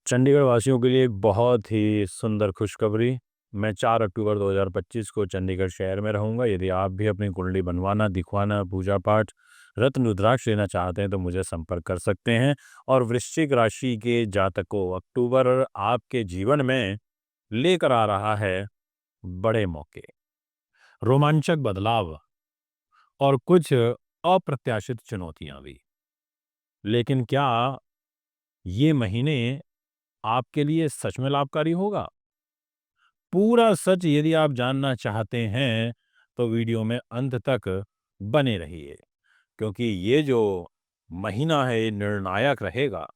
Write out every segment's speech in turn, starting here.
चंडीगढ़ वासियों के लिए एक बहुत ही सुंदर खुशखबरी। मैं 4 अक्टूबर 2025 को चंडीगढ़ शहर में रहूंगा। यदि आप भी अपनी कुंडली बनवाना, दिखवाना, पूजा पाठ, रत्न रुद्राक्ष लेना चाहते हैं तो मुझे संपर्क कर सकते हैं। और वृश्चिक राशि के जातकों, अक्टूबर आपके जीवन में लेकर आ रहा है बड़े मौके, रोमांचक बदलाव और कुछ अप्रत्याशित चुनौतियां भी। लेकिन क्या ये महीने आपके लिए सच में लाभकारी होगा? पूरा सच यदि आप जानना चाहते हैं तो वीडियो में अंत तक बने रहिए, क्योंकि ये जो महीना है ये निर्णायक रहेगा।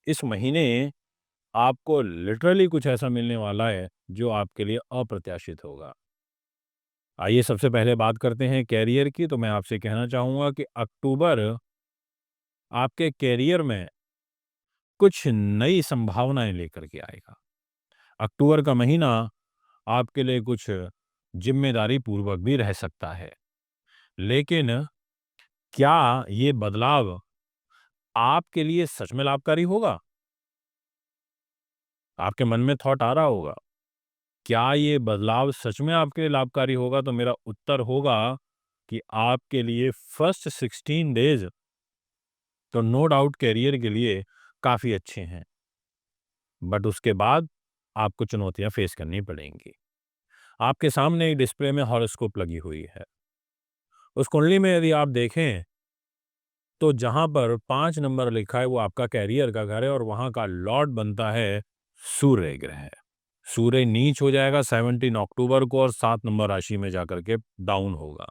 इस महीने आपको लिटरली कुछ ऐसा मिलने वाला है जो आपके लिए अप्रत्याशित होगा। आइए सबसे पहले बात करते हैं कैरियर की। तो मैं आपसे कहना चाहूंगा कि अक्टूबर आपके कैरियर में कुछ नई संभावनाएं लेकर के आएगा। अक्टूबर का महीना आपके लिए कुछ जिम्मेदारी पूर्वक भी रह सकता है, लेकिन क्या ये बदलाव आपके लिए सच में लाभकारी होगा? आपके मन में थॉट आ रहा होगा, क्या ये बदलाव सच में आपके लिए लाभकारी होगा? तो मेरा उत्तर होगा कि आपके लिए फर्स्ट 16 डेज तो नो डाउट कैरियर के लिए काफी अच्छे हैं, बट उसके बाद आपको चुनौतियां फेस करनी पड़ेंगी। आपके सामने एक डिस्प्ले में हॉरोस्कोप लगी हुई है। उस कुंडली में यदि आप देखें तो जहां पर 5 नंबर लिखा है वो आपका कैरियर का घर है और वहां का लॉर्ड बनता है सूर्य ग्रह। सूर्य नीच हो जाएगा 17 अक्टूबर को और 7 नंबर राशि में जाकर के डाउन होगा।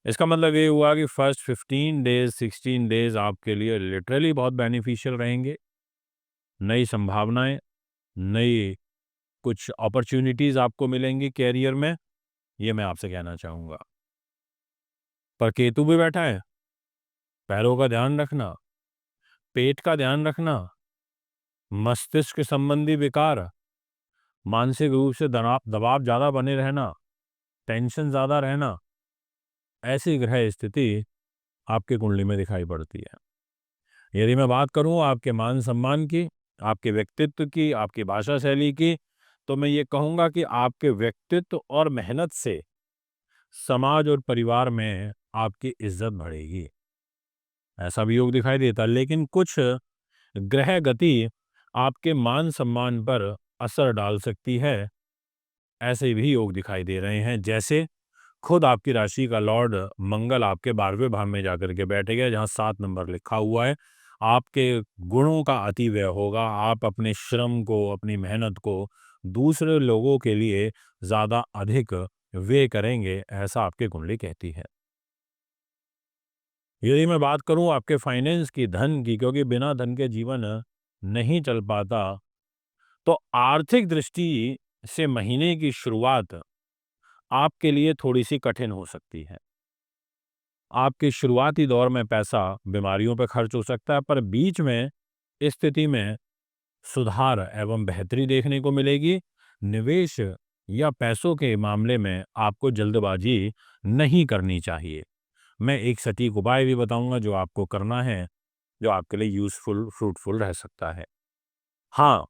इसका मतलब ये हुआ कि फर्स्ट 15 डेज 16 डेज आपके लिए लिटरली बहुत बेनिफिशियल रहेंगे। नई संभावनाएं, नई कुछ अपॉर्चुनिटीज आपको मिलेंगी कैरियर में, ये मैं आपसे कहना चाहूंगा। पर केतु भी बैठा है। पैरों का ध्यान रखना, पेट का ध्यान रखना, मस्तिष्क संबंधी विकार, मानसिक रूप से दबाव ज्यादा बने रहना, टेंशन ज्यादा रहना, ऐसी ग्रह स्थिति आपके कुंडली में दिखाई पड़ती है। यदि मैं बात करूं आपके मान सम्मान की, आपके व्यक्तित्व की, आपकी भाषा शैली की, तो मैं ये कहूंगा कि आपके व्यक्तित्व और मेहनत से समाज और परिवार में आपकी इज्जत बढ़ेगी, ऐसा भी योग दिखाई देता। लेकिन कुछ ग्रह गति आपके मान सम्मान पर असर डाल सकती है, ऐसे भी योग दिखाई दे रहे हैं। जैसे खुद आपकी राशि का लॉर्ड मंगल आपके 12वें भाव में जाकर के बैठेगा जहां 7 नंबर लिखा हुआ है। आपके गुणों का अतिव्यय होगा। आप अपने श्रम को, अपनी मेहनत को दूसरे लोगों के लिए ज्यादा अधिक व्यय करेंगे, ऐसा आपकी कुंडली कहती है। यदि मैं बात करूं आपके फाइनेंस की, धन की, क्योंकि बिना धन के जीवन नहीं चल पाता, तो आर्थिक दृष्टि से महीने की शुरुआत आपके लिए थोड़ी सी कठिन हो सकती है। आपके शुरुआती दौर में पैसा बीमारियों पर खर्च हो सकता है, पर बीच में स्थिति में सुधार एवं बेहतरी देखने को मिलेगी। निवेश या पैसों के मामले में आपको जल्दबाजी नहीं करनी चाहिए। मैं एक सटीक उपाय भी बताऊंगा जो आपको करना है, जो आपके लिए यूजफुल, फ्रूटफुल रह सकता है। हाँ,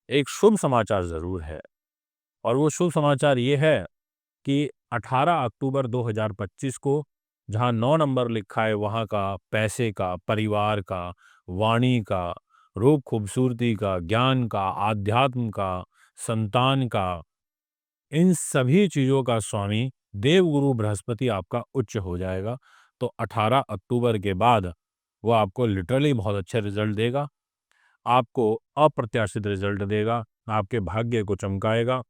एक शुभ समाचार जरूर है, और वो शुभ समाचार ये है कि 18 अक्टूबर 2025 को जहां 9 नंबर लिखा है वहां का पैसे का, परिवार का, वाणी का, रूप खूबसूरती का, ज्ञान का, आध्यात्म का, संतान का, इन सभी चीजों का स्वामी देवगुरु बृहस्पति आपका उच्च हो जाएगा। तो 18 अक्टूबर के बाद वो आपको लिटरली बहुत अच्छे रिजल्ट देगा, आपको अप्रत्याशित रिजल्ट देगा, आपके भाग्य को चमकाएगा।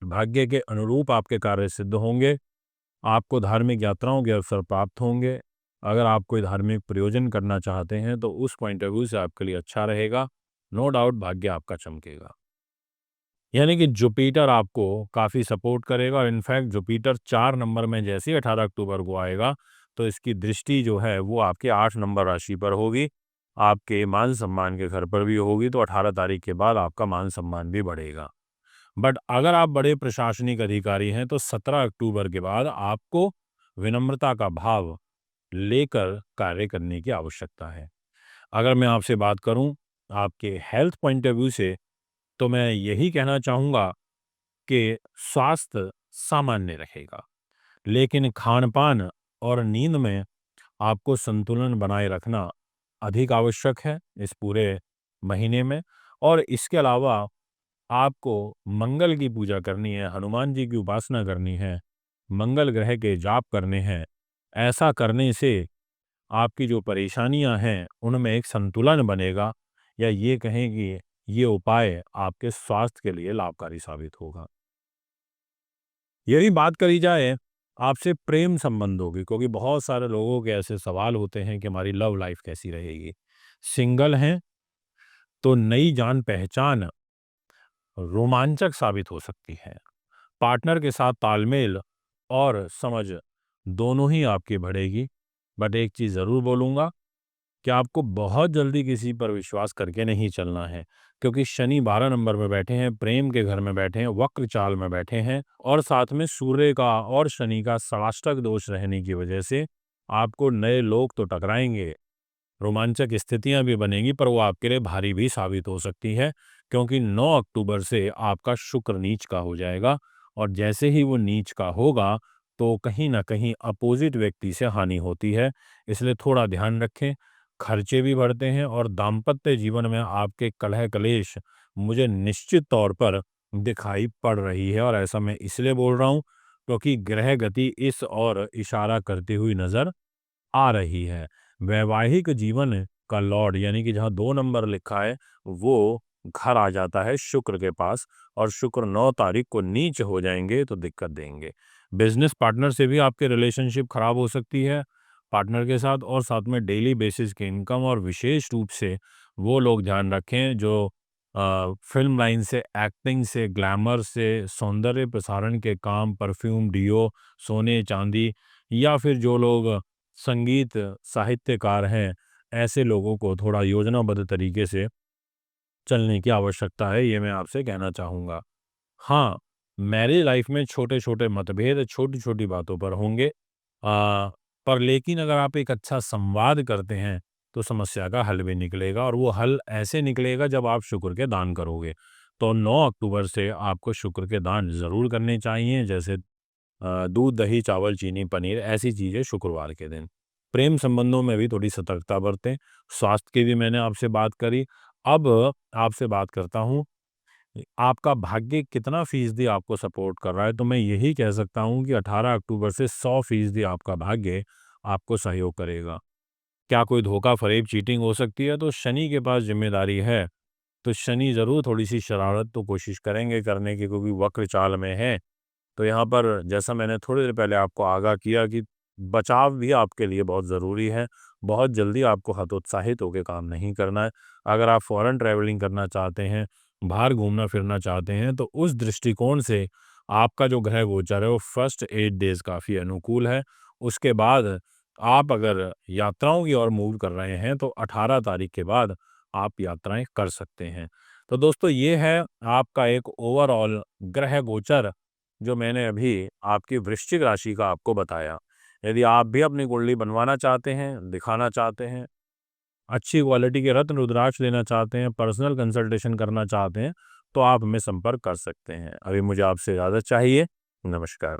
भाग्य के अनुरूप आपके कार्य सिद्ध होंगे। आपको धार्मिक यात्राओं के अवसर प्राप्त होंगे। अगर आप कोई धार्मिक प्रयोजन करना चाहते हैं तो उस पॉइंट ऑफ व्यू से आपके लिए अच्छा रहेगा। नो डाउट भाग्य आपका चमकेगा। यानी कि जुपिटर आपको काफ़ी सपोर्ट करेगा, और इनफैक्ट जुपिटर 4 नंबर में जैसे ही 18 अक्टूबर को आएगा तो इसकी दृष्टि जो है वो आपके 8 नंबर राशि पर होगी, आपके मान सम्मान के घर पर भी होगी। तो 18 तारीख के बाद आपका मान सम्मान भी बढ़ेगा। बट अगर आप बड़े प्रशासनिक अधिकारी हैं तो 17 अक्टूबर के बाद आपको विनम्रता का भाव लेकर कार्य करने की आवश्यकता है। अगर मैं आपसे बात करूं आपके हेल्थ पॉइंट ऑफ व्यू से तो मैं यही कहना चाहूँगा कि स्वास्थ्य सामान्य रहेगा, लेकिन खान-पान और नींद में आपको संतुलन बनाए रखना अधिक आवश्यक है इस पूरे महीने में। और इसके अलावा आपको मंगल की पूजा करनी है, हनुमान जी की उपासना करनी है, मंगल ग्रह के जाप करने हैं। ऐसा करने से आपकी जो परेशानियां हैं, उनमें एक संतुलन बनेगा, या ये कहें कि ये उपाय आपके स्वास्थ्य के लिए लाभकारी साबित होगा। यही बात करी जाए आपसे प्रेम संबंधों की, क्योंकि बहुत सारे लोगों के ऐसे सवाल होते हैं कि हमारी लव लाइफ कैसी रहेगी। सिंगल हैं तो नई जान पहचान रोमांचक साबित हो सकती है। पार्टनर के साथ तालमेल और समझ दोनों ही आपकी बढ़ेगी। बट एक चीज़ ज़रूर बोलूँगा कि आपको बहुत जल्दी किसी पर विश्वास करके नहीं चलना है, क्योंकि शनि 12 नंबर में बैठे हैं, प्रेम के घर में बैठे हैं, वक्र चाल में बैठे हैं, और साथ में सूर्य का और शनि का षष्टक दोष रहने की वजह से आपको नए लोग तो टकराएंगे, रोमांचक स्थितियां भी बनेंगी, पर वो आपके लिए भारी भी साबित हो सकती है, क्योंकि 9 अक्टूबर से आपका शुक्र नीच का हो जाएगा, और जैसे ही वो नीच का होगा तो कहीं ना कहीं अपोजिट व्यक्ति से हानि होती है। इसलिए थोड़ा ध्यान रखें। खर्चे भी बढ़ते हैं और दाम्पत्य जीवन में आपके कलह कलेश मुझे निश्चित तौर पर दिखाई पड़ रही है, और ऐसा मैं इसलिए बोल रहा हूँ क्योंकि ग्रह गति इस ओर इशारा करती हुई नजर आ रही है। वैवाहिक जीवन का लॉर्ड यानी कि जहाँ 2 नंबर लिखा है, वो घर आ जाता है शुक्र के पास, और शुक्र 9 तारीख को नीच हो जाएंगे तो दिक्कत देंगे। बिजनेस पार्टनर से भी आपके रिलेशनशिप खराब हो सकती है, पार्टनर के साथ, और साथ में डेली बेसिस की इनकम, और विशेष रूप से वो लोग ध्यान रखें जो फिल्म लाइन से, एक्टिंग से, ग्लैमर से, सौंदर्य प्रसारण के काम, परफ्यूम, डियो, सोने चांदी, या फिर जो लोग संगीत साहित्यकार हैं, ऐसे लोगों को थोड़ा योजनाबद्ध तरीके से चलने की आवश्यकता है, ये मैं आपसे कहना चाहूँगा। हाँ, मैरिज लाइफ में छोटे-छोटे मतभेद छोटी-छोटी बातों पर होंगे, पर लेकिन अगर आप एक अच्छा संवाद करते हैं, तो समस्या का हल भी निकलेगा, और वो हल ऐसे निकलेगा जब आप शुक्र के दान करोगे। तो 9 अक्टूबर से आपको शुक्र के दान ज़रूर करने चाहिए, जैसे दूध, दही, चावल, चीनी, पनीर, ऐसी चीज़ें शुक्रवार के दिन। प्रेम संबंधों में भी थोड़ी सतर्कता बरतें। स्वास्थ्य की भी मैंने आपसे बात करी। अब आपसे बात करता हूँ, आपका भाग्य कितना फ़ीसदी आपको सपोर्ट कर रहा है, तो मैं यही कह सकता हूँ कि 18 अक्टूबर से 100% आपका भाग्य आपको सहयोग करेगा। क्या कोई धोखा-फ़रेब, चीटिंग हो सकती है, तो शनि के पास ज़िम्मेदारी है। तो शनि ज़रूर थोड़ी-सी शरारत तो कोशिश करेंगे करने की, क्योंकि वक्र चाल में है। तो यहाँ पर जैसा मैंने थोड़ी देर पहले आपको आगाह किया कि बचाव भी आपके लिए बहुत ज़रूरी है। बहुत जल्दी आपको हतोत्साहित होके काम नहीं करना है। अगर आप फ़ॉरेन ट्रैवलिंग करना चाहते हैं, बाहर घूमना-फिरना चाहते हैं, तो उस दृष्टिकोण से आपका जो ग्रह गोचर है वो फर्स्ट 8 डेज़ काफ़ी अनुकूल है। उसके बाद आप अगर यात्राओं की ओर मूव कर रहे हैं, तो 18 तारीख के बाद आप यात्राएँ कर सकते हैं। तो दोस्तों, ये है आपका एक ओवरऑल ग्रह गोचर, जो मैंने अभी आपकी वृश्चिक राशि का आपको बताया। यदि आप भी अपनी कुंडली बनवाना चाहते हैं, दिखाना चाहते हैं, अच्छी क्वालिटी के रत्न रुद्राक्ष लेना चाहते हैं, पर्सनल कंसल्टेशन करना चाहते हैं, तो आप हमें संपर्क कर सकते हैं। अभी मुझे आपसे इजाज़त चाहिए। नमस्कार।